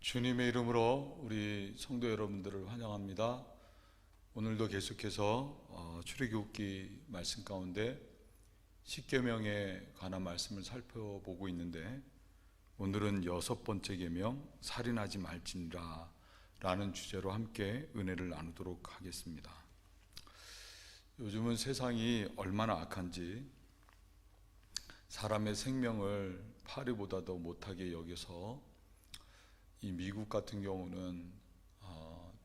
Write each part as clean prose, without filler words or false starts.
주님의 이름으로 우리 성도 여러분들을 환영합니다. 오늘도 계속해서 출애굽기 말씀 가운데 십계명에 관한 말씀을 살펴보고 있는데, 오늘은 6번째 계명 살인하지 말지니라 라는 주제로 함께 은혜를 나누도록 하겠습니다. 요즘은 세상이 얼마나 악한지 사람의 생명을 파리보다도 못하게 여겨서 이 미국 같은 경우는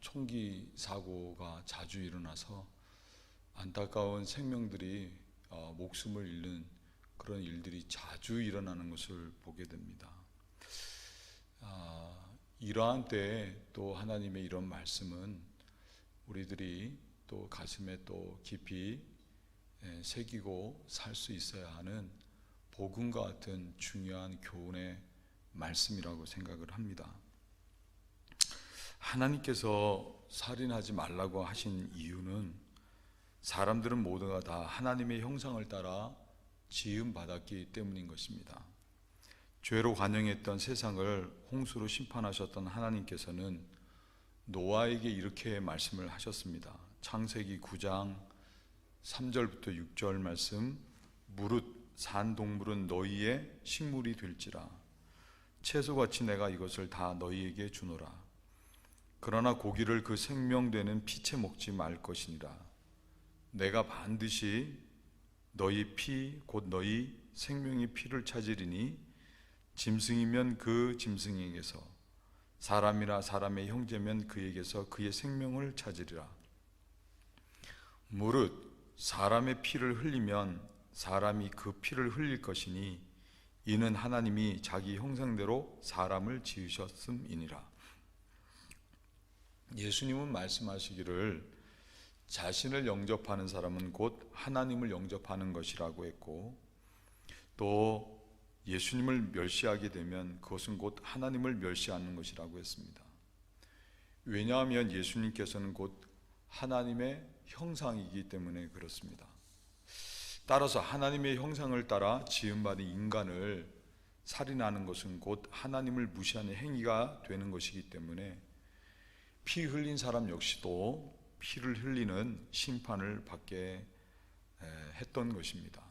총기 사고가 자주 일어나서 안타까운 생명들이 목숨을 잃는 그런 일들이 자주 일어나는 것을 보게 됩니다. 이러한 때에 또 하나님의 이런 말씀은 우리들이 또 가슴에 또 깊이 새기고 살 수 있어야 하는 복음과 같은 중요한 교훈의 말씀이라고 생각을 합니다. 하나님께서 살인하지 말라고 하신 이유는 사람들은 모두가 다 하나님의 형상을 따라 지음받았기 때문인 것입니다. 죄로 관영했던 세상을 홍수로 심판하셨던 하나님께서는 노아에게 이렇게 말씀을 하셨습니다. 창세기 9장 3절부터 6절 말씀, 무릇 산 동물은 너희의 식물이 될지라, 채소같이 내가 이것을 다 너희에게 주노라. 그러나 고기를 그 생명되는 피채 먹지 말 것이니라. 내가 반드시 너희 피 곧 너희 생명의 피를 찾으리니, 짐승이면 그 짐승에게서, 사람이나 사람의 형제면 그에게서 그의 생명을 찾으리라. 무릇 사람의 피를 흘리면 사람이 그 피를 흘릴 것이니, 이는 하나님이 자기 형상대로 사람을 지으셨음이니라. 예수님은 말씀하시기를 자신을 영접하는 사람은 곧 하나님을 영접하는 것이라고 했고, 또 예수님을 멸시하게 되면 그것은 곧 하나님을 멸시하는 것이라고 했습니다. 왜냐하면 예수님께서는 곧 하나님의 형상이기 때문에 그렇습니다. 따라서 하나님의 형상을 따라 지음받은 인간을 살인하는 것은 곧 하나님을 무시하는 행위가 되는 것이기 때문에 피 흘린 사람 역시도 피를 흘리는 심판을 받게 했던 것입니다.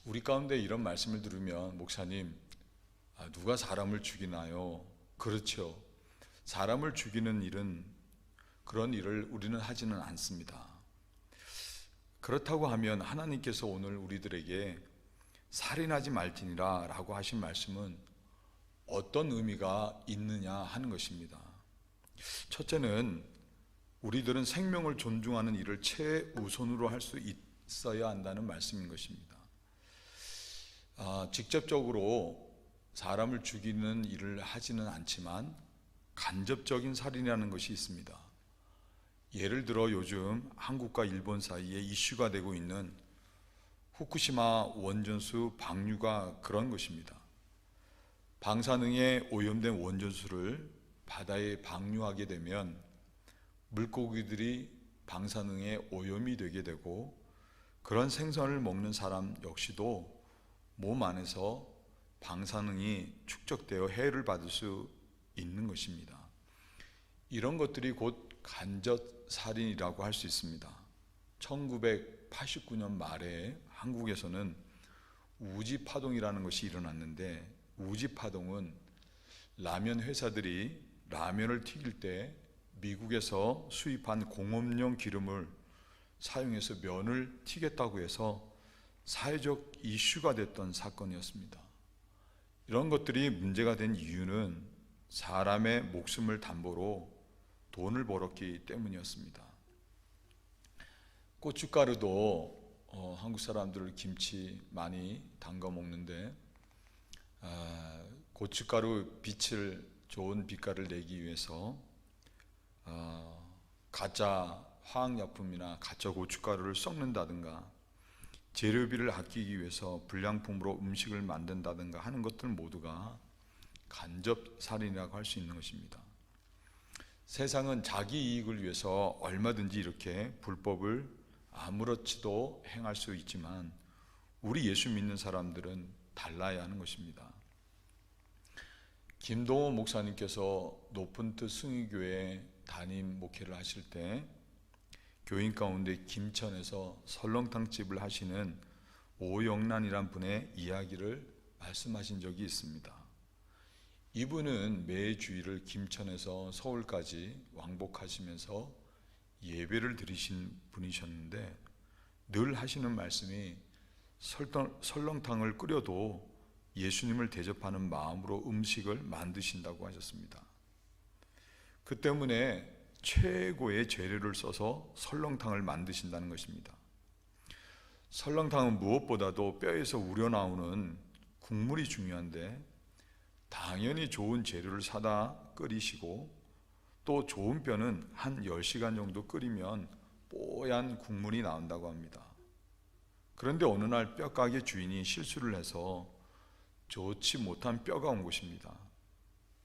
우리 가운데 이런 말씀을 들으면, 목사님, 누가 사람을 죽이나요? 그렇죠. 사람을 죽이는 일은, 그런 일을 우리는 하지는 않습니다. 그렇다고 하면 하나님께서 오늘 우리들에게 살인하지 말지니라 라고 하신 말씀은 어떤 의미가 있느냐 하는 것입니다. 첫째는 우리들은 생명을 존중하는 일을 최우선으로 할 수 있어야 한다는 말씀인 것입니다. 직접적으로 사람을 죽이는 일을 하지는 않지만 간접적인 살인이라는 것이 있습니다. 예를 들어 요즘 한국과 일본 사이에 이슈가 되고 있는 후쿠시마 원전수 방류가 그런 것입니다. 방사능에 오염된 원전수를 바다에 방류하게 되면 물고기들이 방사능에 오염이 되게 되고, 그런 생선을 먹는 사람 역시도 몸 안에서 방사능이 축적되어 해를 받을 수 있는 것입니다. 이런 것들이 곧 간접살인이라고 할 수 있습니다. 1989년 말에 한국에서는 우지파동이라는 것이 일어났는데, 우지파동은 라면 회사들이 라면을 튀길 때 미국에서 수입한 공업용 기름을 사용해서 면을 튀겼다고 해서 사회적 이슈가 됐던 사건이었습니다. 이런 것들이 문제가 된 이유는 사람의 목숨을 담보로 돈을 벌었기 때문이었습니다. 고춧가루도 한국 사람들 김치 많이 담가 먹는데, 고춧가루 빛을, 좋은 빛깔을 내기 위해서 가짜 화학약품이나 가짜 고춧가루를 섞는다든가, 재료비를 아끼기 위해서 불량품으로 음식을 만든다든가 하는 것들 모두가 간접살인이라고 할 수 있는 것입니다. 세상은 자기 이익을 위해서 얼마든지 이렇게 불법을 아무렇지도 행할 수 있지만, 우리 예수 믿는 사람들은 달라야 하는 것입니다. 김동호 목사님께서 높은 뜻 승의교회 담임 목회를 하실 때 교인 가운데 김천에서 설렁탕집을 하시는 오영란이란 분의 이야기를 말씀하신 적이 있습니다. 이분은 매 주일을 김천에서 서울까지 왕복하시면서 예배를 드리신 분이셨는데 늘 하시는 말씀이 설렁탕을 끓여도 예수님을 대접하는 마음으로 음식을 만드신다고 하셨습니다. 그 때문에 최고의 재료를 써서 설렁탕을 만드신다는 것입니다. 설렁탕은 무엇보다도 뼈에서 우러나오는 국물이 중요한데 당연히 좋은 재료를 사다 끓이시고 또 좋은 뼈는 한 10시간 정도 끓이면 뽀얀 국물이 나온다고 합니다. 그런데 어느 날 뼈가게 주인이 실수를 해서 좋지 못한 뼈가 온 것입니다.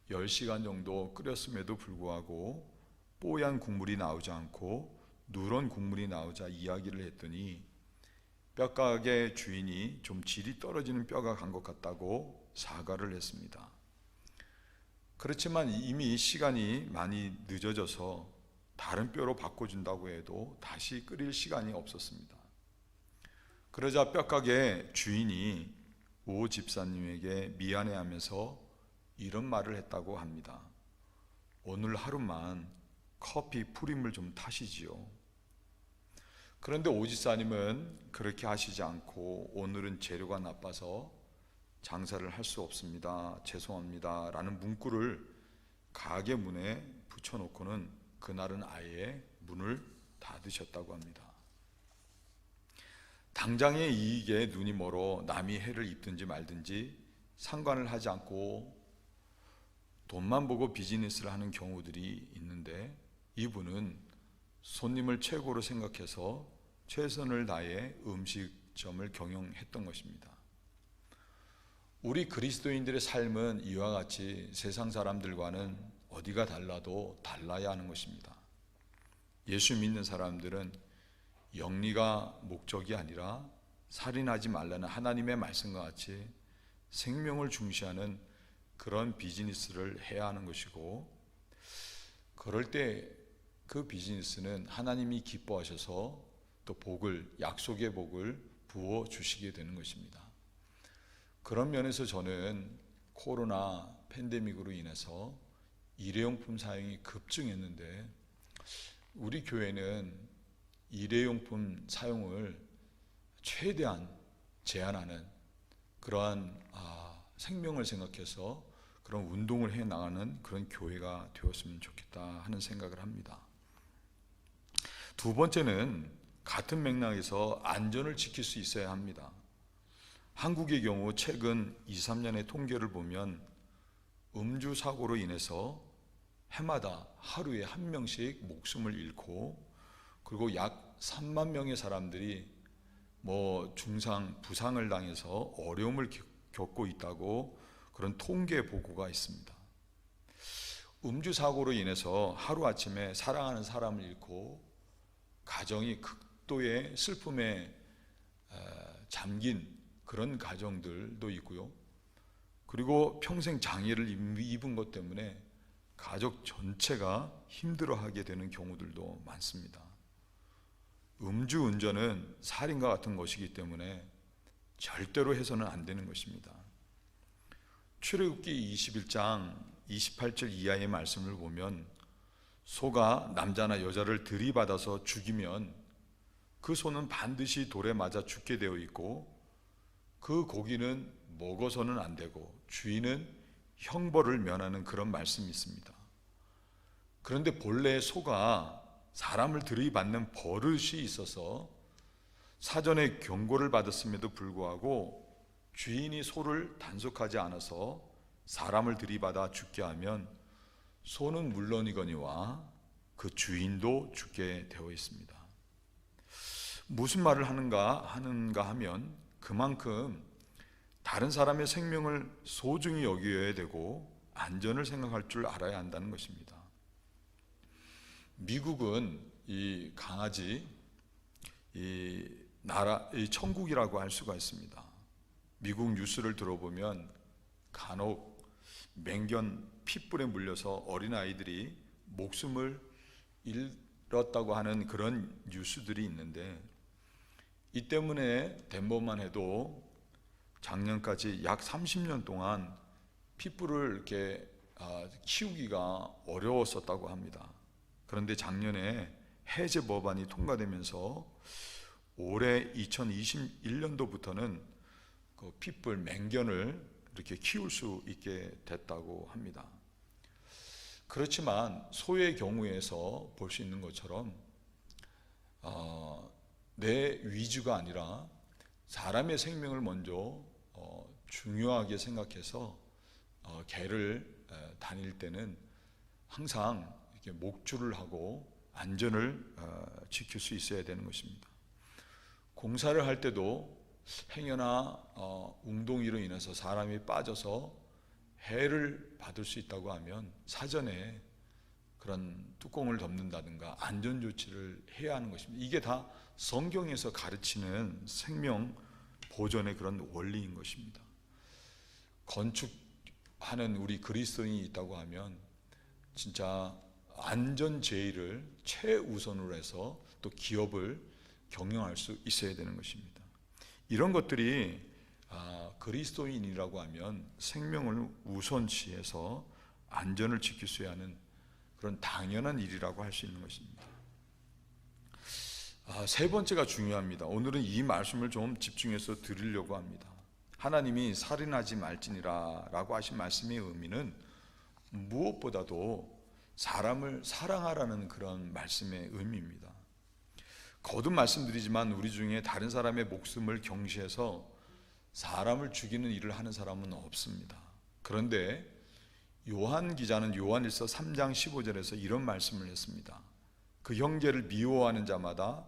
10시간 정도 끓였음에도 불구하고 뽀얀 국물이 나오지 않고 누런 국물이 나오자 이야기를 했더니 뼈가게 주인이 좀 질이 떨어지는 뼈가 간 것 같다고 사과를 했습니다. 그렇지만 이미 시간이 많이 늦어져서 다른 뼈로 바꿔준다고 해도 다시 끓일 시간이 없었습니다. 그러자 뼈가게 주인이 오 집사님에게 미안해하면서 이런 말을 했다고 합니다. 오늘 하루만 커피 프림을 좀 타시지요. 그런데 오 집사님은 그렇게 하시지 않고 오늘은 재료가 나빠서 장사를 할 수 없습니다. 죄송합니다. 라는 문구를 가게 문에 붙여놓고는 그날은 아예 문을 닫으셨다고 합니다. 당장의 이익에 눈이 멀어 남이 해를 입든지 말든지 상관을 하지 않고 돈만 보고 비즈니스를 하는 경우들이 있는데 이분은 손님을 최고로 생각해서 최선을 다해 음식점을 경영했던 것입니다. 우리 그리스도인들의 삶은 이와 같이 세상 사람들과는 어디가 달라도 달라야 하는 것입니다. 예수 믿는 사람들은 영리가 목적이 아니라 살인하지 말라는 하나님의 말씀과 같이 생명을 중시하는 그런 비즈니스를 해야 하는 것이고, 그럴 때 그 비즈니스는 하나님이 기뻐하셔서 또 복을, 약속의 복을 부어 주시게 되는 것입니다. 그런 면에서 저는 코로나 팬데믹으로 인해서 일회용품 사용이 급증했는데 우리 교회는 일회용품 사용을 최대한 제한하는 그러한 생명을 생각해서 그런 운동을 해 나가는 그런 교회가 되었으면 좋겠다 하는 생각을 합니다. 두 번째는 같은 맥락에서 안전을 지킬 수 있어야 합니다. 한국의 경우 최근 2-3년의 통계를 보면 음주 사고로 인해서 해마다 하루에 1명씩 목숨을 잃고 그리고 약 3만 명의 사람들이 중상 부상을 당해서 어려움을 겪고 있다고 그런 통계 보고가 있습니다. 음주 사고로 인해서 하루아침에 사랑하는 사람을 잃고 가정이 극도의 슬픔에 잠긴 그런 가정들도 있고요. 그리고 평생 장애를 입은 것 때문에 가족 전체가 힘들어하게 되는 경우들도 많습니다. 음주운전은 살인과 같은 것이기 때문에 절대로 해서는 안 되는 것입니다. 출애굽기 21장 28절 이하의 말씀을 보면 소가 남자나 여자를 들이받아서 죽이면 그 소는 반드시 돌에 맞아 죽게 되어 있고 그 고기는 먹어서는 안 되고 주인은 형벌을 면하는 그런 말씀이 있습니다. 그런데 본래 소가 사람을 들이받는 버릇이 있어서 사전에 경고를 받았음에도 불구하고 주인이 소를 단속하지 않아서 사람을 들이받아 죽게 하면 소는 물론이거니와 그 주인도 죽게 되어 있습니다. 무슨 말을 하는가 하면 그만큼 다른 사람의 생명을 소중히 여겨야 되고 안전을 생각할 줄 알아야 한다는 것입니다. 미국은 이 강아지 이 천국이라고 할 수가 있습니다. 미국 뉴스를 들어보면 간혹 맹견 핏불에 물려서 어린아이들이 목숨을 잃었다고 하는 그런 뉴스들이 있는데, 이 때문에 덴버만 해도 작년까지 약 30년 동안 핏불을 이렇게 키우기가 어려웠었다고 합니다. 그런데 작년에 해제 법안이 통과되면서 올해 2021년도부터는 그 핏불 맹견을 이렇게 키울 수 있게 됐다고 합니다. 그렇지만 소의 경우에서 볼 수 있는 것처럼 내 위주가 아니라 사람의 생명을 먼저 중요하게 생각해서 개를 다닐 때는 항상 이렇게 목줄을 하고 안전을 지킬 수 있어야 되는 것입니다. 공사를 할 때도 행여나 웅덩이로 인해서 사람이 빠져서 해를 받을 수 있다고 하면 사전에 그런 뚜껑을 덮는다든가 안전 조치를 해야 하는 것입니다. 이게 다 성경에서 가르치는 생명 보존의 그런 원리인 것입니다. 건축하는 우리 그리스도인이 있다고 하면 진짜 안전 제의를 최우선으로 해서 또 기업을 경영할 수 있어야 되는 것입니다. 이런 것들이 그리스도인이라고 하면 생명을 우선시해서 안전을 지킬 수 하는 그런 당연한 일이라고 할 수 있는 것입니다. 세 번째가 중요합니다. 오늘은 이 말씀을 좀 집중해서 드리려고 합니다. 하나님이 살인하지 말지니라 라고 하신 말씀의 의미는 무엇보다도 사람을 사랑하라는 그런 말씀의 의미입니다. 거듭 말씀드리지만 우리 중에 다른 사람의 목숨을 경시해서 사람을 죽이는 일을 하는 사람은 없습니다. 그런데 요한 기자는 요한일서 3장 15절에서 이런 말씀을 했습니다. 그 형제를 미워하는 자마다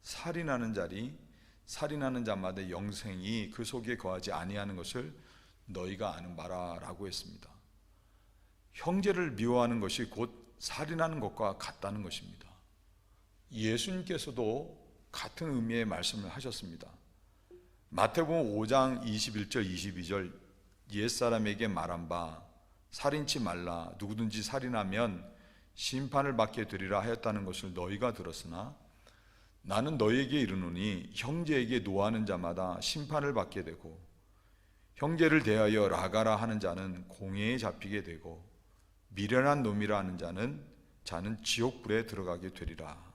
살인하는 자리, 살인하는 자마다 영생이 그 속에 거하지 아니하는 것을 너희가 아는 바라 라고 했습니다. 형제를 미워하는 것이 곧 살인하는 것과 같다는 것입니다. 예수님께서도 같은 의미의 말씀을 하셨습니다. 마태복음 5장 21절 22절 옛사람에게 말한 바 살인치 말라 누구든지 살인하면 심판을 받게 되리라 하였다는 것을 너희가 들었으나 나는 너희에게 이르노니 형제에게 노하는 자마다 심판을 받게 되고 형제를 대하여 라가라 하는 자는 공회에 잡히게 되고 미련한 놈이라 하는 자는 지옥불에 들어가게 되리라.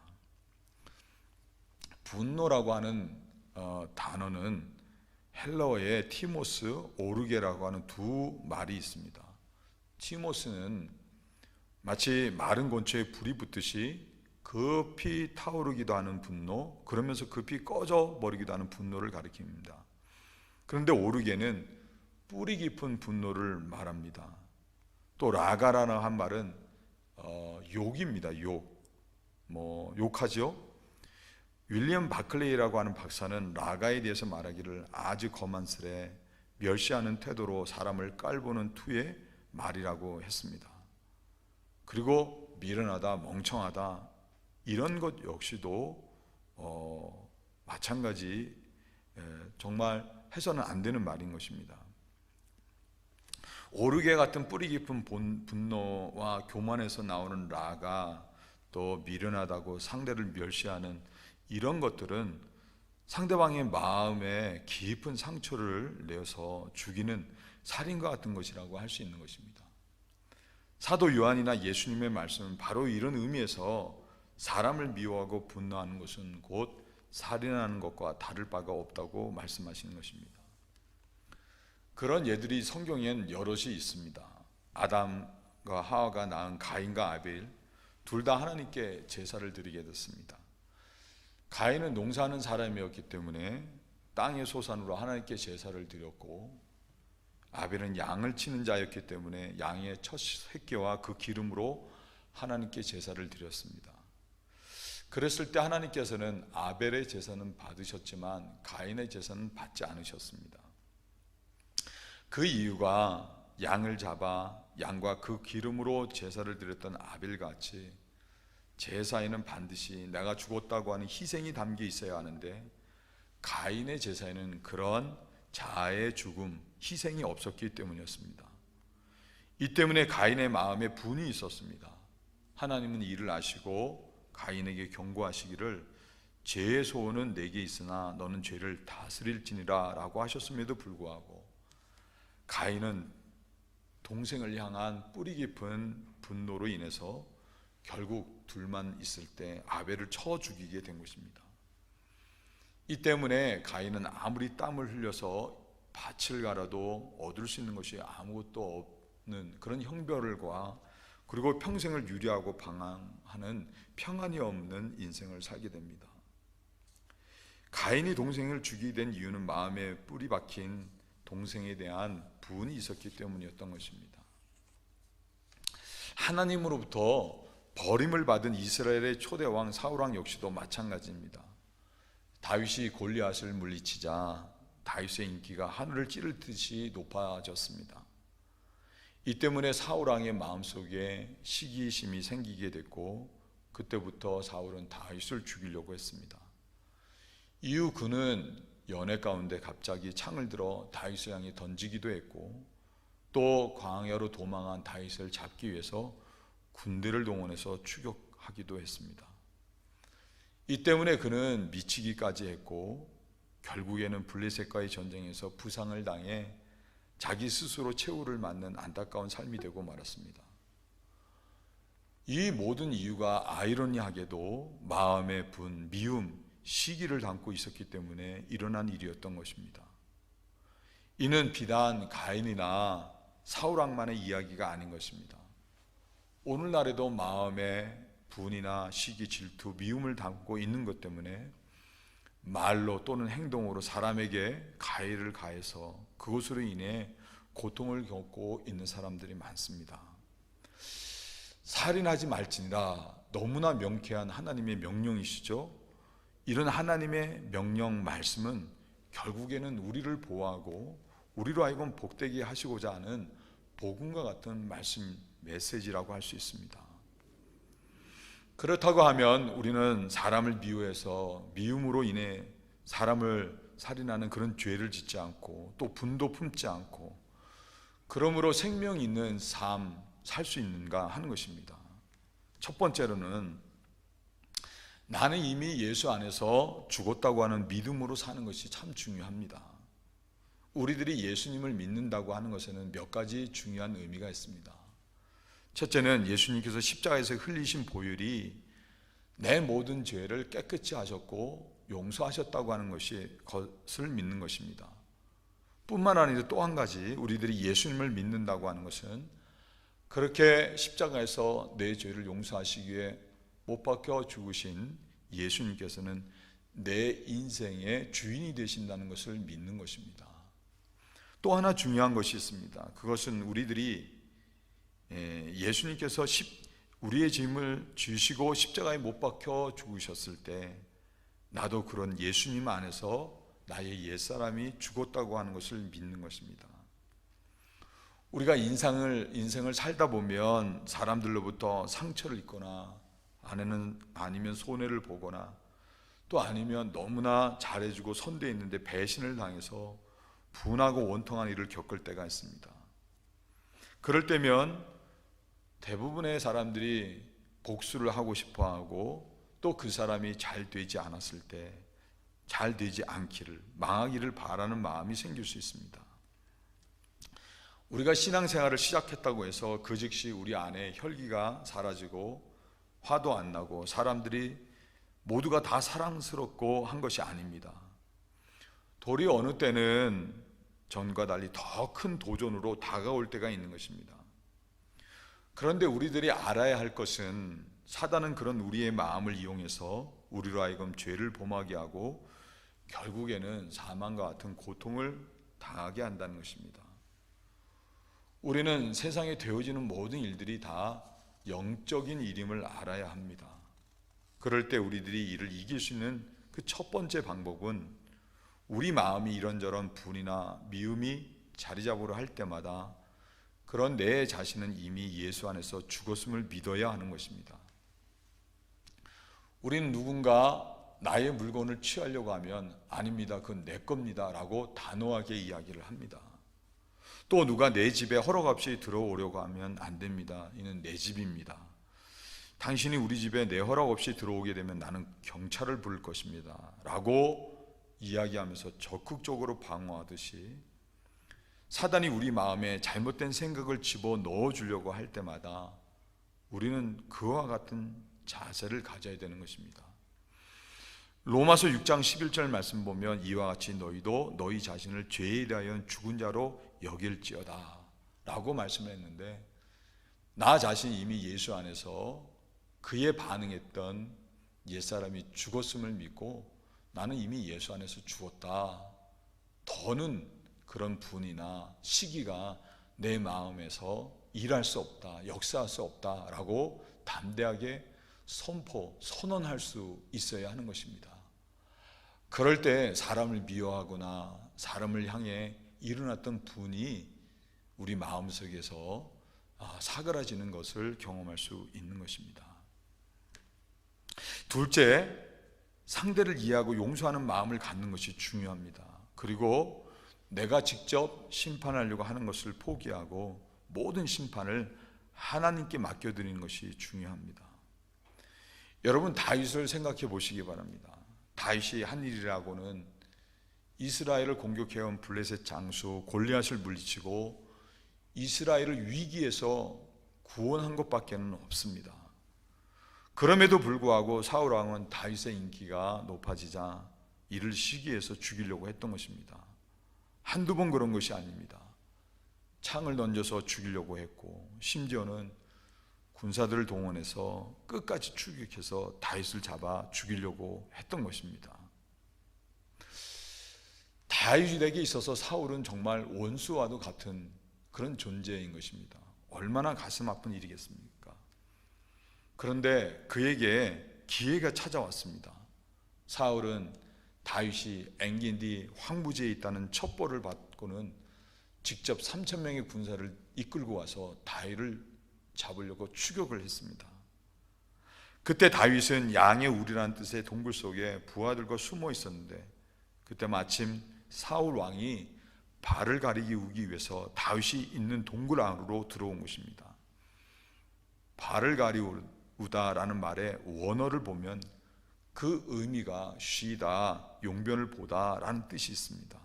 분노라고 하는 단어는 헬라어에 티모스, 오르게라고 하는 두 말이 있습니다. 티모스는 마치 마른 곤초에 불이 붙듯이 급히 타오르기도 하는 분노, 그러면서 급히 꺼져 버리기도 하는 분노를 가리킵니다. 그런데 오르게는 뿌리 깊은 분노를 말합니다. 또 라가라는 한 말은 욕입니다. 욕하죠. 윌리엄 바클레이라고 하는 박사는 라가에 대해서 말하기를 아주 거만스레 멸시하는 태도로 사람을 깔보는 투의 말이라고 했습니다. 그리고 미련하다, 멍청하다 이런 것 역시도 마찬가지 정말 해서는 안 되는 말인 것입니다. 오르게 같은 뿌리 깊은 분노와 교만에서 나오는 라가, 또 미련하다고 상대를 멸시하는 이런 것들은 상대방의 마음에 깊은 상처를 내어서 죽이는 살인과 같은 것이라고 할 수 있는 것입니다. 사도 요한이나 예수님의 말씀은 바로 이런 의미에서 사람을 미워하고 분노하는 것은 곧 살인하는 것과 다를 바가 없다고 말씀하시는 것입니다. 그런 예들이 성경엔 여럿이 있습니다. 아담과 하와가 낳은 가인과 아벨 둘 다 하나님께 제사를 드리게 됐습니다. 가인은 농사하는 사람이었기 때문에 땅의 소산으로 하나님께 제사를 드렸고, 아벨은 양을 치는 자였기 때문에 양의 첫 새끼와 그 기름으로 하나님께 제사를 드렸습니다. 그랬을 때 하나님께서는 아벨의 제사는 받으셨지만 가인의 제사는 받지 않으셨습니다. 그 이유가 양을 잡아 양과 그 기름으로 제사를 드렸던 아벨같이 제사에는 반드시 내가 죽었다고 하는 희생이 담겨 있어야 하는데, 가인의 제사에는 그런 자아의 죽음, 희생이 없었기 때문이었습니다. 이 때문에 가인의 마음에 분이 있었습니다. 하나님은 이를 아시고 가인에게 경고하시기를 죄의 소원은 내게 있으나 너는 죄를 다스릴지니라 라고 하셨음에도 불구하고 가인은 동생을 향한 뿌리 깊은 분노로 인해서 결국 둘만 있을 때 아벨을 쳐 죽이게 된 것입니다. 이 때문에 가인은 아무리 땀을 흘려서 밭을 갈아도 얻을 수 있는 것이 아무것도 없는 그런 형벌과 그리고 평생을 유리하고 방황하는 평안이 없는 인생을 살게 됩니다. 가인이 동생을 죽이게 된 이유는 마음에 뿌리 박힌 동생에 대한 분이 있었기 때문이었던 것입니다. 하나님으로부터 버림을 받은 이스라엘의 초대왕 사울왕 역시도 마찬가지입니다. 다윗이 골리앗을 물리치자 다윗의 인기가 하늘을 찌를 듯이 높아졌습니다. 이 때문에 사울왕의 마음속에 시기심이 생기게 됐고 그때부터 사울은 다윗을 죽이려고 했습니다. 이후 그는 연애 가운데 갑자기 창을 들어 다윗을 향해 던지기도 했고 또 광야로 도망한 다윗을 잡기 위해서 군대를 동원해서 추격하기도 했습니다. 이 때문에 그는 미치기까지 했고 결국에는 블레셋과의 전쟁에서 부상을 당해 자기 스스로 최후를 맞는 안타까운 삶이 되고 말았습니다. 이 모든 이유가 아이러니하게도 마음의 분, 미움, 시기를 담고 있었기 때문에 일어난 일이었던 것입니다. 이는 비단 가인이나 사울왕만의 이야기가 아닌 것입니다. 오늘날에도 마음에 분이나 시기, 질투, 미움을 담고 있는 것 때문에 말로 또는 행동으로 사람에게 가해를 가해서 그것으로 인해 고통을 겪고 있는 사람들이 많습니다. 살인하지 말지니라 너무나 명쾌한 하나님의 명령이시죠. 이런 하나님의 명령 말씀은 결국에는 우리를 보호하고 우리로 하여금 복되게 하시고자 하는 복음과 같은 말씀 메시지라고 할 수 있습니다. 그렇다고 하면 우리는 사람을 미워해서 미움으로 인해 사람을 살인하는 그런 죄를 짓지 않고 또 분도 품지 않고 그러므로 생명 있는 삶 살 수 있는가 하는 것입니다. 첫 번째로는 나는 이미 예수 안에서 죽었다고 하는 믿음으로 사는 것이 참 중요합니다. 우리들이 예수님을 믿는다고 하는 것에는 몇 가지 중요한 의미가 있습니다. 첫째는 예수님께서 십자가에서 흘리신 보혈이 내 모든 죄를 깨끗이 하셨고 용서하셨다고 하는 것을 믿는 것입니다. 뿐만 아니라 또 한 가지 우리들이 예수님을 믿는다고 하는 것은 그렇게 십자가에서 내 죄를 용서하시기 위해 못 박혀 죽으신 예수님께서는 내 인생의 주인이 되신다는 것을 믿는 것입니다. 또 하나 중요한 것이 있습니다. 그것은 우리들이 예수님께서 우리의 짐을 지시고 십자가에 못 박혀 죽으셨을 때 나도 그런 예수님 안에서 나의 옛사람이 죽었다고 하는 것을 믿는 것입니다. 우리가 인생을 살다 보면 사람들로부터 상처를 입거나 아니면 손해를 보거나 또 아니면 너무나 잘해주고 선대해 있는데 배신을 당해서 분하고 원통한 일을 겪을 때가 있습니다. 그럴 때면 대부분의 사람들이 복수를 하고 싶어하고 또 그 사람이 잘 되지 않았을 때 잘 되지 않기를 망하기를 바라는 마음이 생길 수 있습니다. 우리가 신앙생활을 시작했다고 해서 그 즉시 우리 안에 혈기가 사라지고 화도 안 나고 사람들이 모두가 다 사랑스럽고 한 것이 아닙니다. 도리어 어느 때는 전과 달리 더 큰 도전으로 다가올 때가 있는 것입니다. 그런데 우리들이 알아야 할 것은 사단은 그런 우리의 마음을 이용해서 우리로 하여금 죄를 범하게 하고 결국에는 사망과 같은 고통을 당하게 한다는 것입니다. 우리는 세상에 되어지는 모든 일들이 다 영적인 일임을 알아야 합니다. 그럴 때 우리들이 이를 이길 수 있는 그 첫 번째 방법은 우리 마음이 이런저런 분이나 미움이 자리 잡으려 할 때마다 그런 내 자신은 이미 예수 안에서 죽었음을 믿어야 하는 것입니다. 우리는 누군가 나의 물건을 취하려고 하면 아닙니다, 그건 내 겁니다 라고 단호하게 이야기를 합니다. 또 누가 내 집에 허락 없이 들어오려고 하면 안 됩니다. 이는 내 집입니다. 당신이 우리 집에 내 허락 없이 들어오게 되면 나는 경찰을 부를 것입니다 라고 이야기하면서 적극적으로 방어하듯이, 사단이 우리 마음에 잘못된 생각을 집어넣어 주려고 할 때마다 우리는 그와 같은 자세를 가져야 되는 것입니다. 로마서 6장 11절 말씀 보면 이와 같이 너희도 너희 자신을 죄에 대하여 죽은 자로 여길지어다 라고 말씀을 했는데, 나 자신이 이미 예수 안에서 그에 반응했던 옛사람이 죽었음을 믿고 나는 이미 예수 안에서 죽었다, 더는 그런 분이나 시기가 내 마음에서 일할 수 없다, 역사할 수 없다 라고 담대하게 선언할 수 있어야 하는 것입니다. 그럴 때 사람을 미워하거나 사람을 향해 일어났던 분이 우리 마음속에서 사그라지는 것을 경험할 수 있는 것입니다. 둘째, 상대를 이해하고 용서하는 마음을 갖는 것이 중요합니다. 그리고 내가 직접 심판하려고 하는 것을 포기하고 모든 심판을 하나님께 맡겨드리는 것이 중요합니다. 여러분, 다윗을 생각해 보시기 바랍니다. 다윗이 한 일이라고는 이스라엘을 공격해온 블레셋 장수 골리앗을 물리치고 이스라엘을 위기에서 구원한 것밖에는 없습니다. 그럼에도 불구하고 사울 왕은 다윗의 인기가 높아지자 이를 시기해서 죽이려고 했던 것입니다. 한두 번 그런 것이 아닙니다. 창을 던져서 죽이려고 했고, 심지어는 군사들을 동원해서 끝까지 추격해서 다윗을 잡아 죽이려고 했던 것입니다. 다윗에게 있어서 사울은 정말 원수와도 같은 그런 존재인 것입니다. 얼마나 가슴 아픈 일이겠습니까? 그런데 그에게 기회가 찾아왔습니다. 사울은 다윗이 엔게디 황무지에 있다는 첩보를 받고는 직접 3,000명의 군사를 이끌고 와서 다윗을 잡으려고 추격을 했습니다. 그때 다윗은 양의 우리라는 뜻의 동굴 속에 부하들과 숨어 있었는데, 그때 마침 사울 왕이 발을 가리기 위해서 다윗이 있는 동굴 안으로 들어온 것입니다. 발을 가리우다라는 말의 원어를 보면 그 의미가 쉬다, 용변을 보다라는 뜻이 있습니다.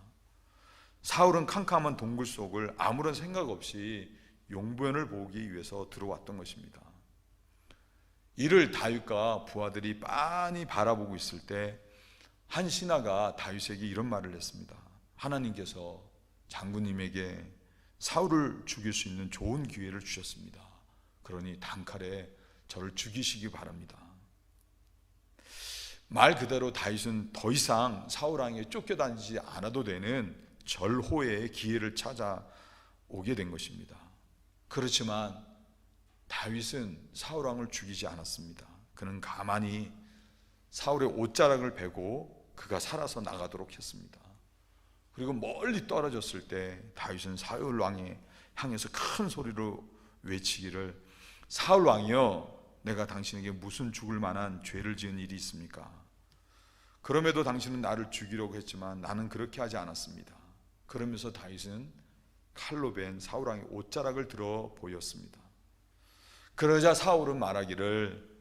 사울은 캄캄한 동굴 속을 아무런 생각 없이 용변을 보기 위해서 들어왔던 것입니다. 이를 다윗과 부하들이 빤히 바라보고 있을 때 한 신하가 다윗에게 이런 말을 했습니다. 하나님께서 장군님에게 사울을 죽일 수 있는 좋은 기회를 주셨습니다. 그러니 단칼에 저를 죽이시기 바랍니다. 말 그대로 다윗은 더 이상 사울 왕에게 쫓겨다니지 않아도 되는 절호의 기회를 찾아오게 된 것입니다. 그렇지만 다윗은 사울 왕을 죽이지 않았습니다. 그는 가만히 사울의 옷자락을 베고 그가 살아서 나가도록 했습니다. 그리고 멀리 떨어졌을 때 다윗은 사울 왕에 향해서 큰 소리로 외치기를, 사울 왕이여, 내가 당신에게 무슨 죽을 만한 죄를 지은 일이 있습니까? 그럼에도 당신은 나를 죽이려고 했지만 나는 그렇게 하지 않았습니다. 그러면서 다윗은 칼로 벤 사울 왕의 옷자락을 들어 보였습니다. 그러자 사울은 말하기를,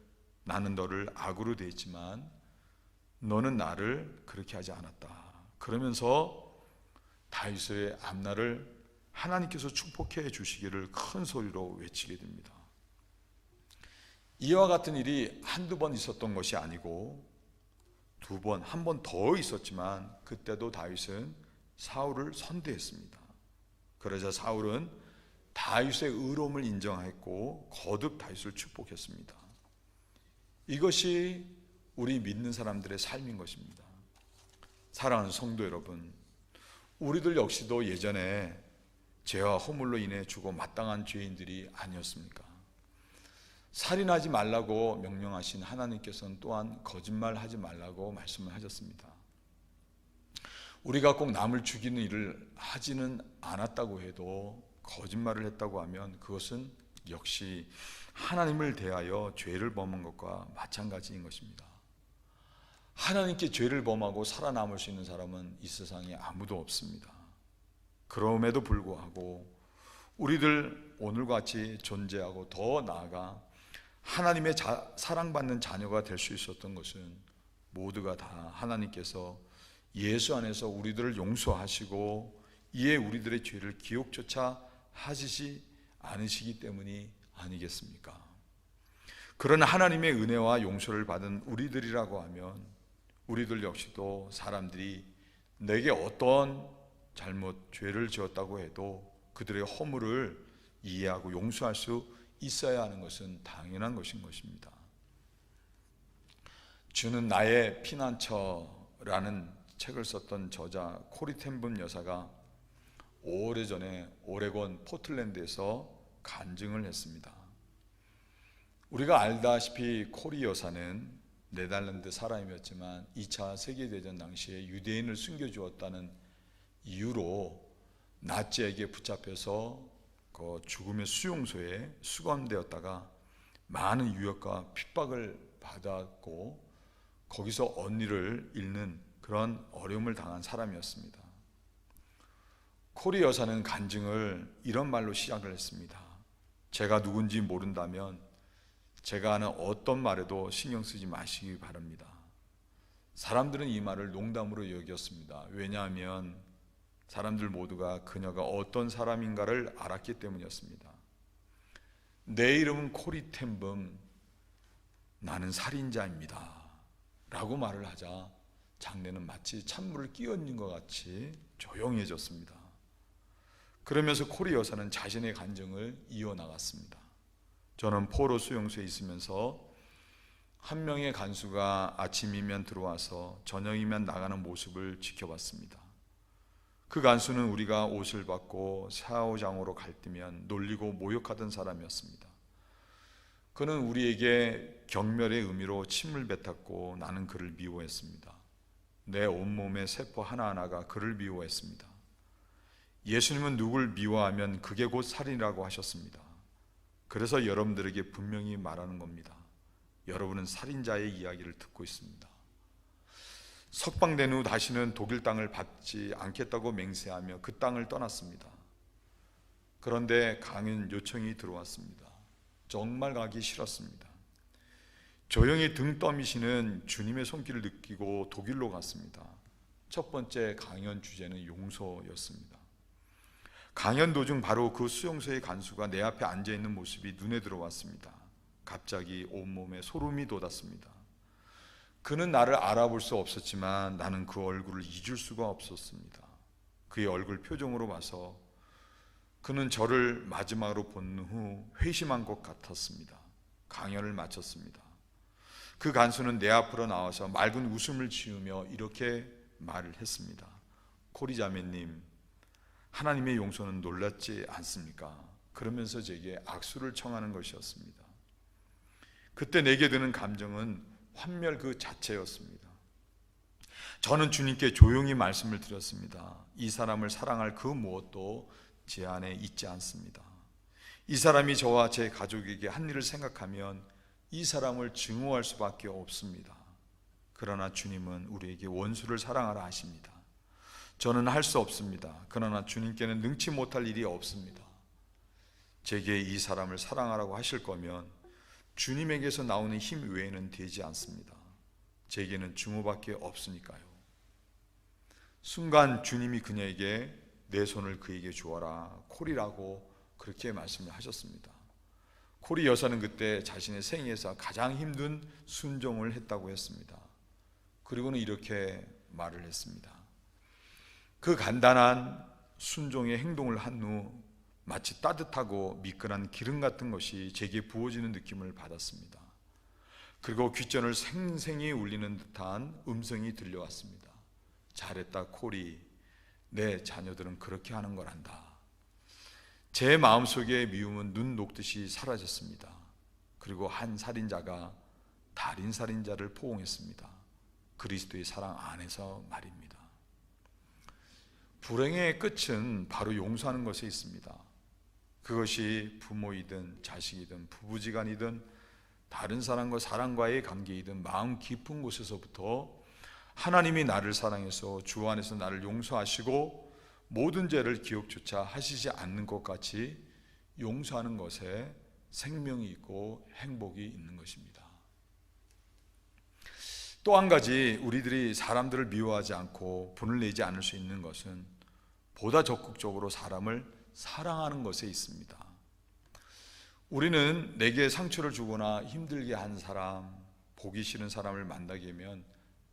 나는 너를 악으로 대했지만 너는 나를 그렇게 하지 않았다. 그러면서 다윗의 앞날을 하나님께서 축복해 주시기를 큰 소리로 외치게 됩니다. 이와 같은 일이 한두 번 있었던 것이 아니고 두 번, 한 번 더 있었지만 그때도 다윗은 사울을 선대했습니다. 그러자 사울은 다윗의 의로움을 인정했고 거듭 다윗을 축복했습니다. 이것이 우리 믿는 사람들의 삶인 것입니다. 사랑하는 성도 여러분, 우리들 역시도 예전에 죄와 허물로 인해 죽어 마땅한 죄인들이 아니었습니까? 살인하지 말라고 명령하신 하나님께서는 또한 거짓말하지 말라고 말씀을 하셨습니다. 우리가 꼭 남을 죽이는 일을 하지는 않았다고 해도 거짓말을 했다고 하면 그것은 역시 하나님을 대하여 죄를 범한 것과 마찬가지인 것입니다. 하나님께 죄를 범하고 살아남을 수 있는 사람은 이 세상에 아무도 없습니다. 그럼에도 불구하고 우리들 오늘과 같이 존재하고 더 나아가 하나님의 사랑받는 자녀가 될 수 있었던 것은 모두가 다 하나님께서 예수 안에서 우리들을 용서하시고 이에 우리들의 죄를 기억조차 하시지 않으시기 때문이 아니겠습니까? 그런 하나님의 은혜와 용서를 받은 우리들이라고 하면 우리들 역시도 사람들이 내게 어떤 잘못, 죄를 지었다고 해도 그들의 허물을 이해하고 용서할 수 있어야 하는 것은 당연한 것인 것입니다. 주는 나의 피난처라는 책을 썼던 저자 코리 텐범 여사가 오래전에 오레곤 포틀랜드에서 간증을 했습니다. 우리가 알다시피 코리 여사는 네덜란드 사람이었지만 2차 세계대전 당시에 유대인을 숨겨주었다는 이유로 나치에게 붙잡혀서 그 죽음의 수용소에 수감되었다가 많은 유혹과 핍박을 받았고 거기서 언니를 잃는 그런 어려움을 당한 사람이었습니다. 코리 여사는 간증을 이런 말로 시작을 했습니다. 제가 누군지 모른다면 제가 하는 어떤 말에도 신경 쓰지 마시기 바랍니다. 사람들은 이 말을 농담으로 여겼습니다. 왜냐하면 사람들 모두가 그녀가 어떤 사람인가를 알았기 때문이었습니다. 내 이름은 코리 텐범, 나는 살인자입니다 라고 말을 하자 장례는 마치 찬물을 끼얹는 것 같이 조용해졌습니다. 그러면서 코리 여사는 자신의 간증을 이어나갔습니다. 저는 포로 수용소에 있으면서 한 명의 간수가 아침이면 들어와서 저녁이면 나가는 모습을 지켜봤습니다. 그 간수는 우리가 옷을 받고 샤워장으로 갈 때면 놀리고 모욕하던 사람이었습니다. 그는 우리에게 경멸의 의미로 침을 뱉었고 나는 그를 미워했습니다. 내 온몸의 세포 하나하나가 그를 미워했습니다. 예수님은 누굴 미워하면 그게 곧 살인이라고 하셨습니다. 그래서 여러분들에게 분명히 말하는 겁니다. 여러분은 살인자의 이야기를 듣고 있습니다. 석방된 후 다시는 독일 땅을 받지 않겠다고 맹세하며 그 땅을 떠났습니다. 그런데 강연 요청이 들어왔습니다. 정말 가기 싫었습니다. 조용히 등 떠미시는 주님의 손길을 느끼고 독일로 갔습니다. 첫 번째 강연 주제는 용서였습니다. 강연 도중 바로 그 수용소의 간수가 내 앞에 앉아있는 모습이 눈에 들어왔습니다. 갑자기 온몸에 소름이 돋았습니다. 그는 나를 알아볼 수 없었지만 나는 그 얼굴을 잊을 수가 없었습니다. 그의 얼굴 표정으로 봐서 그는 저를 마지막으로 본 후 회심한 것 같았습니다. 강연을 마쳤습니다. 그 간수는 내 앞으로 나와서 맑은 웃음을 지으며 이렇게 말을 했습니다. 코리 자매님, 하나님의 용서는 놀랍지 않습니까? 그러면서 제게 악수를 청하는 것이었습니다. 그때 내게 드는 감정은 환멸 그 자체였습니다. 저는 주님께 조용히 말씀을 드렸습니다. 이 사람을 사랑할 그 무엇도 제 안에 있지 않습니다. 이 사람이 저와 제 가족에게 한 일을 생각하면 이 사람을 증오할 수밖에 없습니다. 그러나 주님은 우리에게 원수를 사랑하라 하십니다. 저는 할 수 없습니다. 그러나 주님께는 능치 못할 일이 없습니다. 제게 이 사람을 사랑하라고 하실 거면 주님에게서 나오는 힘 외에는 되지 않습니다. 제게는 증오밖에 없으니까요. 순간 주님이 그녀에게 내 손을 그에게 주어라 콜이라고 그렇게 말씀을 하셨습니다. 코리 여사는 그때 자신의 생애에서 가장 힘든 순종을 했다고 했습니다. 그리고는 이렇게 말을 했습니다. 그 간단한 순종의 행동을 한 후 마치 따뜻하고 미끈한 기름 같은 것이 제게 부어지는 느낌을 받았습니다. 그리고 귓전을 생생히 울리는 듯한 음성이 들려왔습니다. 잘했다 코리, 내 자녀들은 그렇게 하는 거란다. 제 마음속의 미움은 눈 녹듯이 사라졌습니다. 그리고 한 살인자가 다른 살인자를 포옹했습니다. 그리스도의 사랑 안에서 말입니다. 불행의 끝은 바로 용서하는 것에 있습니다. 그것이 부모이든 자식이든 부부지간이든 다른 사람과 사람과의 관계이든 마음 깊은 곳에서부터 하나님이 나를 사랑해서 주 안에서 나를 용서하시고 모든 죄를 기억조차 하시지 않는 것 같이 용서하는 것에 생명이 있고 행복이 있는 것입니다. 또 한 가지, 우리들이 사람들을 미워하지 않고 분을 내지 않을 수 있는 것은 보다 적극적으로 사람을 사랑하는 것에 있습니다. 우리는 내게 상처를 주거나 힘들게 한 사람, 보기 싫은 사람을 만나게 되면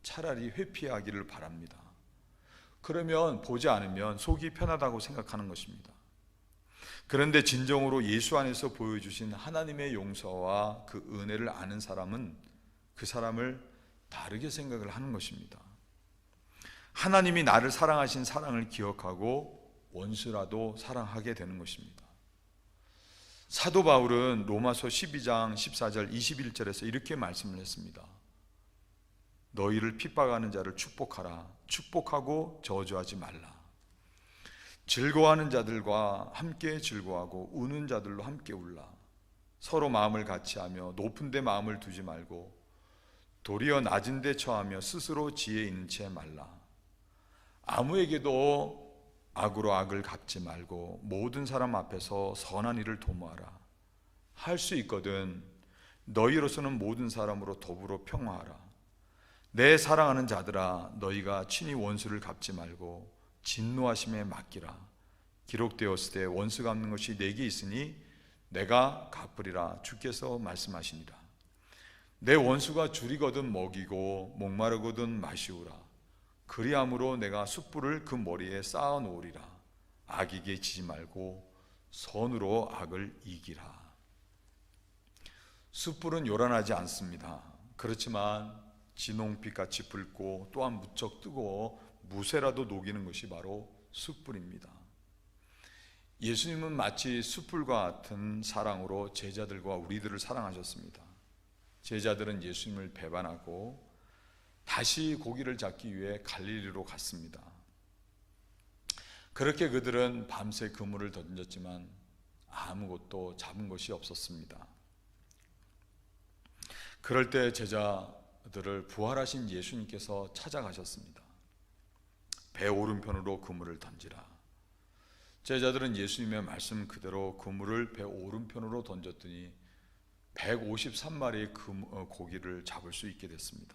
차라리 회피하기를 바랍니다. 그러면 보지 않으면 속이 편하다고 생각하는 것입니다. 그런데 진정으로 예수 안에서 보여주신 하나님의 용서와 그 은혜를 아는 사람은 그 사람을 다르게 생각을 하는 것입니다. 하나님이 나를 사랑하신 사랑을 기억하고 원수라도 사랑하게 되는 것입니다. 사도 바울은 로마서 12장 14절 21절에서 이렇게 말씀을 했습니다. 너희를 핍박하는 자를 축복하라. 축복하고 저주하지 말라. 즐거워하는 자들과 함께 즐거워하고 우는 자들로 함께 울라. 서로 마음을 같이하며 높은 데 마음을 두지 말고 도리어 낮은 데 처하며 스스로 지혜 있는 채 말라. 아무에게도 악으로 악을 갚지 말고 모든 사람 앞에서 선한 일을 도모하라. 할 수 있거든 너희로서는 모든 사람으로 더불어 평화하라. 내 사랑하는 자들아, 너희가 친히 원수를 갚지 말고 진노하심에 맡기라. 기록되었을 때 원수 갚는 것이 내게 있으니 내가 갚으리라. 주께서 말씀하시니라. 내 원수가 줄이거든 먹이고 목마르거든 마시우라. 그리함으로 내가 숯불을 그 머리에 쌓아 놓으리라. 악에게 지지 말고 선으로 악을 이기라. 숯불은 요란하지 않습니다. 그렇지만 진홍빛같이 붉고 또한 무척 뜨거워 무쇠라도 녹이는 것이 바로 숯불입니다. 예수님은 마치 숯불과 같은 사랑으로 제자들과 우리들을 사랑하셨습니다. 제자들은 예수님을 배반하고 다시 고기를 잡기 위해 갈릴리로 갔습니다. 그렇게 그들은 밤새 그물을 던졌지만 아무것도 잡은 것이 없었습니다. 그럴 때 제자들을 부활하신 예수님께서 찾아가셨습니다. 배 오른편으로 그물을 던지라. 제자들은 예수님의 말씀 그대로 그물을 배 오른편으로 던졌더니 153마리의 고기를 잡을 수 있게 됐습니다.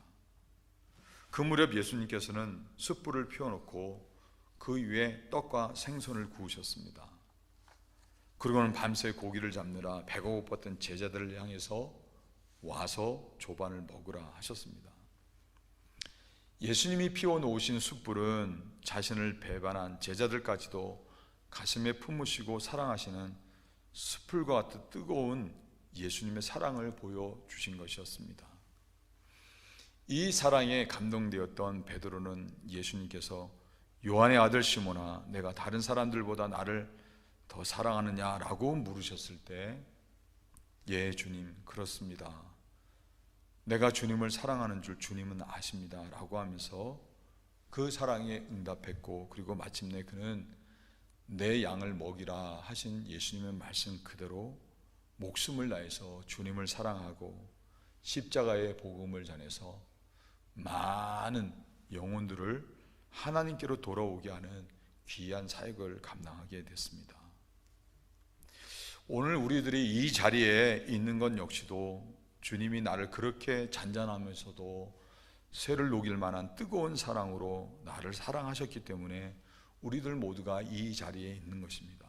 그 무렵 예수님께서는 숯불을 피워놓고 그 위에 떡과 생선을 구우셨습니다. 그리고는 밤새 고기를 잡느라 배가 고팠던 제자들을 향해서 와서 조반을 먹으라 하셨습니다. 예수님이 피워놓으신 숯불은 자신을 배반한 제자들까지도 가슴에 품으시고 사랑하시는 숯불과 같은 뜨거운 예수님의 사랑을 보여주신 것이었습니다. 이 사랑에 감동되었던 베드로는 예수님께서 요한의 아들 시몬아, 내가 다른 사람들보다 나를 더 사랑하느냐라고 물으셨을 때, 예 주님, 그렇습니다. 내가 주님을 사랑하는 줄 주님은 아십니다 라고 하면서 그 사랑에 응답했고, 그리고 마침내 그는 내 양을 먹이라 하신 예수님의 말씀 그대로 목숨을 다해서 주님을 사랑하고 십자가의 복음을 전해서 많은 영혼들을 하나님께로 돌아오게 하는 귀한 사역을 감당하게 됐습니다. 오늘 우리들이 이 자리에 있는 것 역시도 주님이 나를 그렇게 잔잔하면서도 쇠를 녹일 만한 뜨거운 사랑으로 나를 사랑하셨기 때문에 우리들 모두가 이 자리에 있는 것입니다.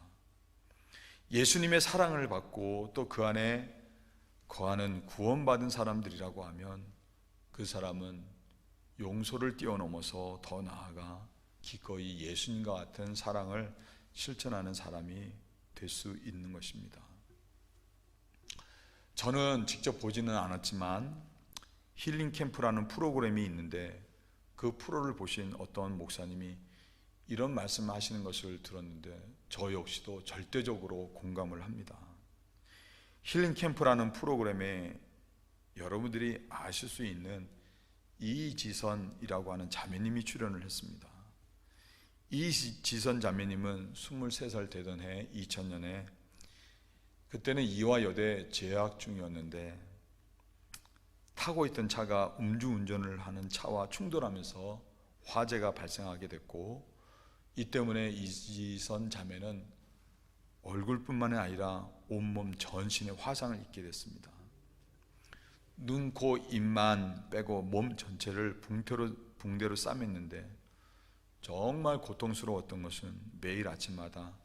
예수님의 사랑을 받고 또 그 안에 거하는 구원받은 사람들이라고 하면 그 사람은 용서를 뛰어넘어서 더 나아가 기꺼이 예수님과 같은 사랑을 실천하는 사람이 될 수 있는 것입니다. 저는 직접 보지는 않았지만 힐링 캠프라는 프로그램이 있는데 그 프로를 보신 어떤 목사님이 이런 말씀을 하시는 것을 들었는데 저 역시도 절대적으로 공감을 합니다. 힐링 캠프라는 프로그램에 여러분들이 아실 수 있는 이지선이라고 하는 자매님이 출연을 했습니다. 이지선 자매님은 23살 되던 해 2000년에 그때는 이화여대 재학 중이었는데 타고 있던 차가 음주운전을 하는 차와 충돌하면서 화재가 발생하게 됐고 이 때문에 이지선 자매는 얼굴뿐만 아니라 온몸 전신에 화상을 입게 됐습니다. 눈, 코, 입만 빼고 몸 전체를 붕대로 싸맸는데 정말 고통스러웠던 것은 매일 아침마다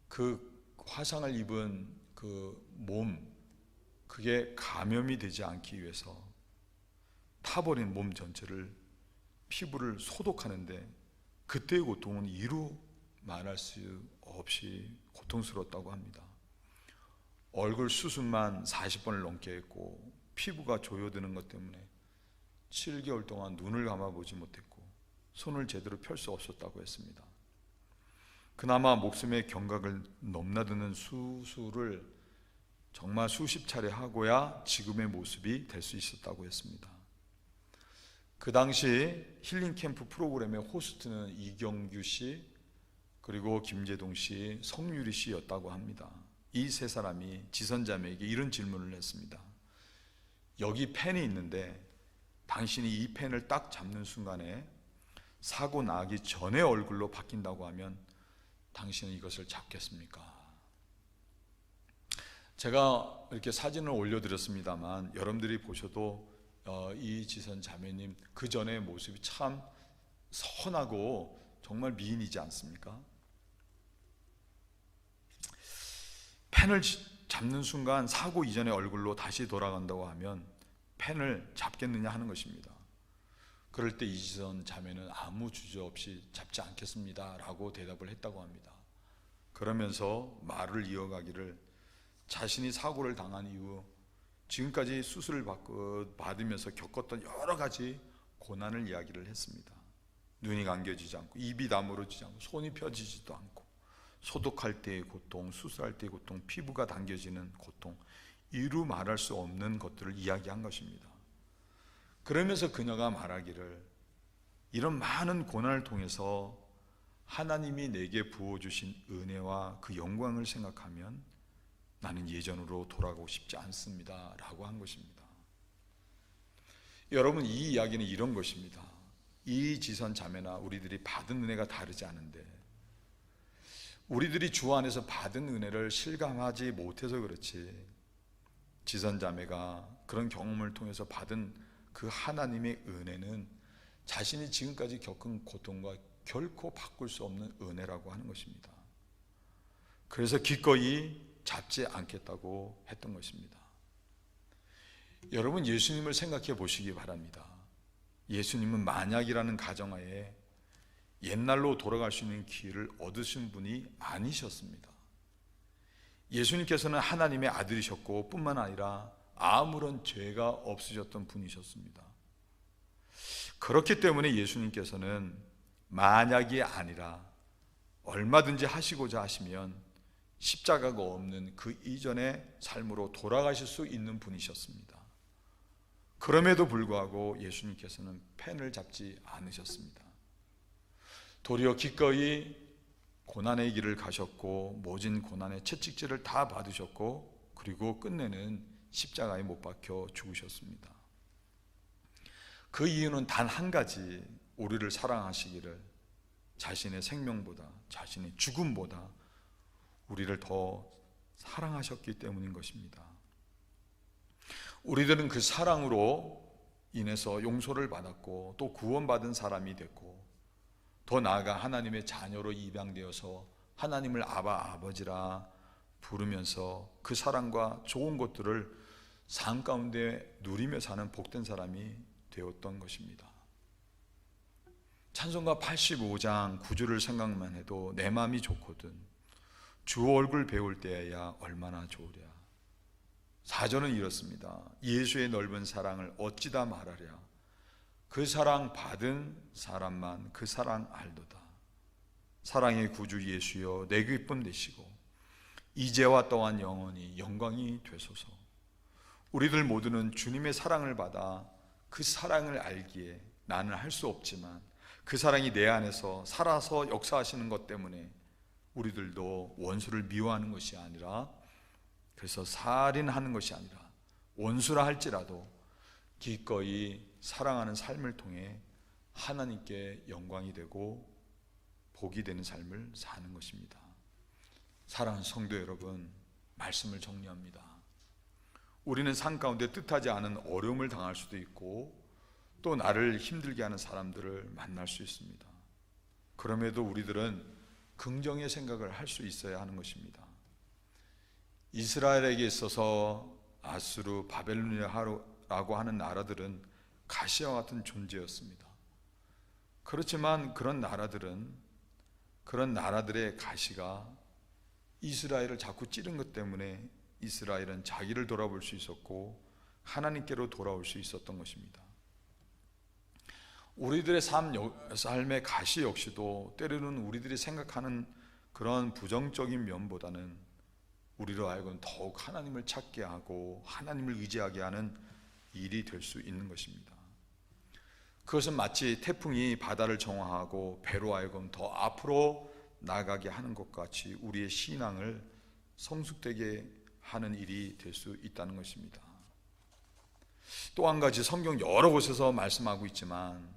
그 화상을 입은 그 몸, 그게 감염이 되지 않기 위해서 타버린 몸 전체를, 피부를 소독하는데 그때의 고통은 이루 말할 수 없이 고통스러웠다고 합니다. 얼굴 수술만 40번을 넘게 했고 피부가 조여드는 것 때문에 7개월 동안 눈을 감아보지 못했고 손을 제대로 펼 수 없었다고 했습니다. 그나마 목숨의 경각을 넘나드는 수술을 정말 수십 차례 하고야 지금의 모습이 될 수 있었다고 했습니다. 그 당시 힐링 캠프 프로그램의 호스트는 이경규 씨, 그리고 김재동 씨, 성유리 씨였다고 합니다. 이 세 사람이 지선자매에게 이런 질문을 했습니다. 여기 펜이 있는데 당신이 이 펜을 딱 잡는 순간에 사고 나기 전의 얼굴로 바뀐다고 하면 당신은 이것을 잡겠습니까? 제가 이렇게 사진을 올려드렸습니다만 여러분들이 보셔도 이 지선 자매님 그 전의 모습이 참 선하고 정말 미인이지 않습니까? 펜을 잡는 순간 사고 이전의 얼굴로 다시 돌아간다고 하면 펜을 잡겠느냐 하는 것입니다. 그럴 때 이지선 자매는 아무 주저 없이 잡지 않겠습니다 라고 대답을 했다고 합니다. 그러면서 말을 이어가기를 자신이 사고를 당한 이후 지금까지 수술을 받으면서 겪었던 여러 가지 고난을 이야기를 했습니다. 눈이 감겨지지 않고 입이 다물어지지 않고 손이 펴지지도 않고 소독할 때의 고통, 수술할 때의 고통, 피부가 당겨지는 고통, 이루 말할 수 없는 것들을 이야기한 것입니다. 그러면서 그녀가 말하기를 이런 많은 고난을 통해서 하나님이 내게 부어주신 은혜와 그 영광을 생각하면 나는 예전으로 돌아가고 싶지 않습니다 라고 한 것입니다. 여러분, 이 이야기는 이런 것입니다. 이 지선 자매나 우리들이 받은 은혜가 다르지 않은데 우리들이 주 안에서 받은 은혜를 실감하지 못해서 그렇지 지선 자매가 그런 경험을 통해서 받은 그 하나님의 은혜는 자신이 지금까지 겪은 고통과 결코 바꿀 수 없는 은혜라고 하는 것입니다. 그래서 기꺼이 잡지 않겠다고 했던 것입니다. 여러분, 예수님을 생각해 보시기 바랍니다. 예수님은 만약이라는 가정하에 옛날로 돌아갈 수 있는 기회를 얻으신 분이 아니셨습니다. 예수님께서는 하나님의 아들이셨고 뿐만 아니라 아무런 죄가 없으셨던 분이셨습니다. 그렇기 때문에 예수님께서는 만약이 아니라 얼마든지 하시고자 하시면 십자가가 없는 그 이전의 삶으로 돌아가실 수 있는 분이셨습니다. 그럼에도 불구하고 예수님께서는 펜을 잡지 않으셨습니다. 도리어 기꺼이 고난의 길을 가셨고 모진 고난의 채찍질을 다 받으셨고 그리고 끝내는 십자가에 못 박혀 죽으셨습니다. 그 이유는 단 한 가지, 우리를 사랑하시기를 자신의 생명보다 자신의 죽음보다 우리를 더 사랑하셨기 때문인 것입니다. 우리들은 그 사랑으로 인해서 용서를 받았고 또 구원받은 사람이 됐고 더 나아가 하나님의 자녀로 입양되어서 하나님을 아바 아버지라 부르면서 그 사랑과 좋은 것들을 삶 가운데 누리며 사는 복된 사람이 되었던 것입니다. 찬송가 85장 9절을 생각만 해도 내 마음이 좋거든 주 얼굴 배울 때야 얼마나 좋으랴. 4절은 이렇습니다. 예수의 넓은 사랑을 어찌다 말하랴. 그 사랑 받은 사람만 그 사랑 알도다. 사랑의 구주 예수여 내 기쁨 되시고 이제와 또한 영원히 영광이 되소서. 우리들 모두는 주님의 사랑을 받아 그 사랑을 알기에 나는 할 수 없지만 그 사랑이 내 안에서 살아서 역사하시는 것 때문에 우리들도 원수를 미워하는 것이 아니라 그래서 살인하는 것이 아니라 원수라 할지라도 기꺼이 사랑하는 삶을 통해 하나님께 영광이 되고 복이 되는 삶을 사는 것입니다. 사랑하는 성도 여러분, 말씀을 정리합니다. 우리는 삶 가운데 뜻하지 않은 어려움을 당할 수도 있고 또 나를 힘들게 하는 사람들을 만날 수 있습니다. 그럼에도 우리들은 긍정의 생각을 할 수 있어야 하는 것입니다. 이스라엘에게 있어서 아수르, 바벨로니아라고 하는 나라들은 가시와 같은 존재였습니다. 그렇지만 그런 나라들의 가시가 이스라엘을 자꾸 찌른 것 때문에 이스라엘은 자기를 돌아볼 수 있었고 하나님께로 돌아올 수 있었던 것입니다. 우리들의 삶의 가시 역시도 때로는 우리들이 생각하는 그런 부정적인 면보다는 우리로 하여금 더욱 하나님을 찾게 하고 하나님을 의지하게 하는 일이 될 수 있는 것입니다. 그것은 마치 태풍이 바다를 정화하고 배로 하여금 더 앞으로 나가게 하는 것 같이 우리의 신앙을 성숙되게 하는 일이 될 수 있다는 것입니다. 또 한 가지, 성경 여러 곳에서 말씀하고 있지만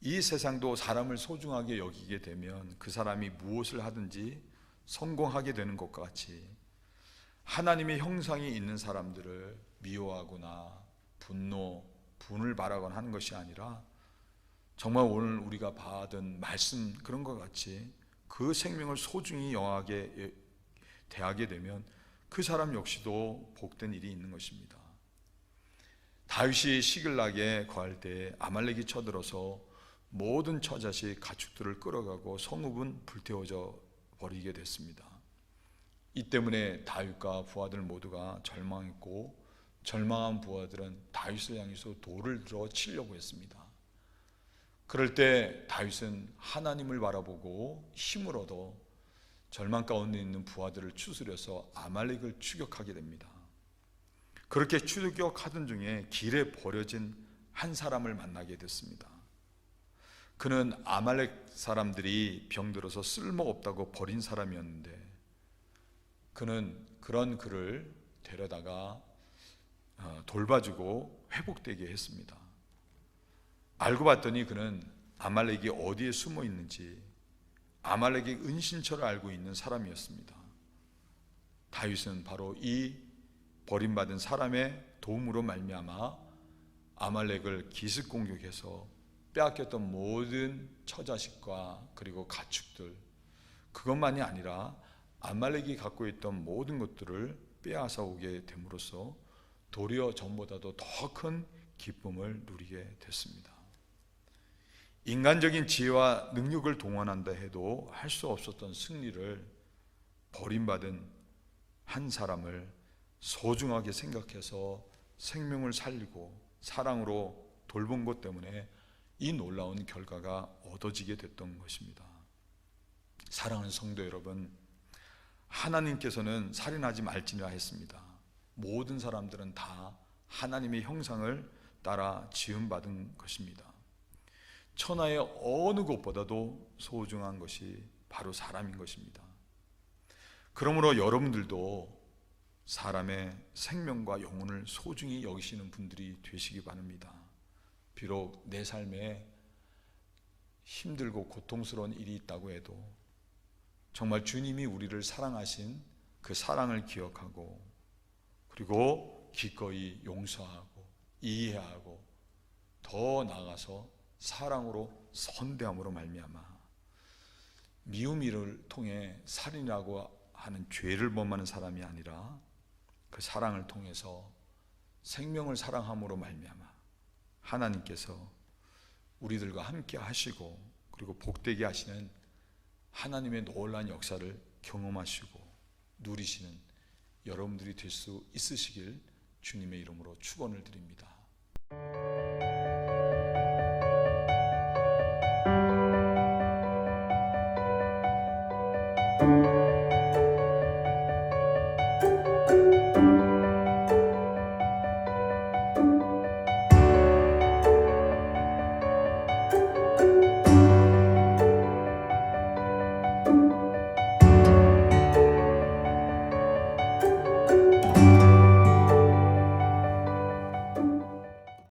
이 세상도 사람을 소중하게 여기게 되면 그 사람이 무엇을 하든지 성공하게 되는 것과 같이 하나님의 형상이 있는 사람들을 미워하거나 분을 바라거나 하는 것이 아니라 정말 오늘 우리가 받은 말씀 그런 것 같이 그 생명을 소중히 영하게 대하게 되면 그 사람 역시도 복된 일이 있는 것입니다. 다윗이 시글락에 거할 때 아말렉이 쳐들어서 모든 처자식 가축들을 끌어가고 성읍은 불태워져 버리게 됐습니다. 이 때문에 다윗과 부하들 모두가 절망했고 절망한 부하들은 다윗을 향해서 돌을 들어 치려고 했습니다. 그럴 때 다윗은 하나님을 바라보고 힘을 얻어 절망 가운데 있는 부하들을 추스려서 아말렉을 추격하게 됩니다. 그렇게 추격하던 중에 길에 버려진 한 사람을 만나게 됐습니다. 그는 아말렉 사람들이 병들어서 쓸모없다고 버린 사람이었는데 그는 그런 그를 데려다가 돌봐주고 회복되게 했습니다. 알고 봤더니 그는 아말렉이 어디에 숨어 있는지 아말렉의 은신처를 알고 있는 사람이었습니다. 다윗은 바로 이 버림받은 사람의 도움으로 말미암아 아말렉을 기습 공격해서 빼앗겼던 모든 처자식과 그리고 가축들, 그것만이 아니라 아말렉이 갖고 있던 모든 것들을 빼앗아 오게 됨으로써 도리어 전보다도 더 큰 기쁨을 누리게 됐습니다. 인간적인 지혜와 능력을 동원한다 해도 할 수 없었던 승리를 버림받은 한 사람을 소중하게 생각해서 생명을 살리고 사랑으로 돌본 것 때문에 이 놀라운 결과가 얻어지게 됐던 것입니다. 사랑하는 성도 여러분, 하나님께서는 살인하지 말지니라 했습니다. 모든 사람들은 다 하나님의 형상을 따라 지음받은 것입니다. 천하의 어느 것보다도 소중한 것이 바로 사람인 것입니다. 그러므로 여러분들도 사람의 생명과 영혼을 소중히 여기시는 분들이 되시기 바랍니다. 비록 내 삶에 힘들고 고통스러운 일이 있다고 해도 정말 주님이 우리를 사랑하신 그 사랑을 기억하고 그리고 기꺼이 용서하고 이해하고 더 나아가서 사랑으로 선대함으로 말미암아 미움을 통해 살인이라고 하는 죄를 범하는 사람이 아니라 그 사랑을 통해서 생명을 사랑함으로 말미암아 하나님께서 우리들과 함께 하시고 그리고 복되게 하시는 하나님의 놀라운 역사를 경험하시고 누리시는 여러분들이 될 수 있으시길 주님의 이름으로 축원을 드립니다.